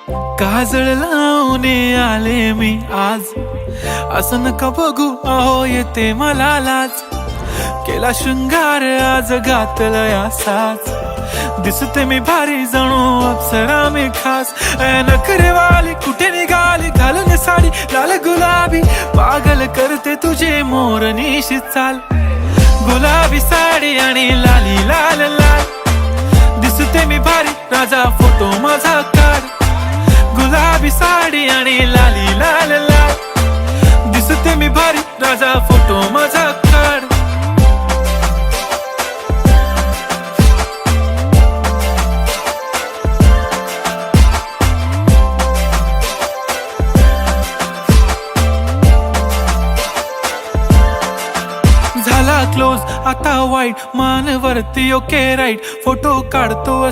काजळ लावून आले मी आज, असं नका बघू अहो येते मला लाज. केला शृंगार आज घातलंय असाच, दिसते मी भारी जणू अप्सरा मी खास. नखरेवाली कुठे निघाली घालून साडी लाल गुलाबी, पागल करते तुझे मोरनीशी चाल. गुलाबी साडी आणि लाली लाल लाल, दिसते मी भारी राजा फोटो माझा काढ. गुलाबी साडी आणि लाली लाल लाल, दिसते मी भारी राजा फोटो माझा काढ. झाला क्लोज आता वाईट, मान वरती ओके राईट, फोटो काढतो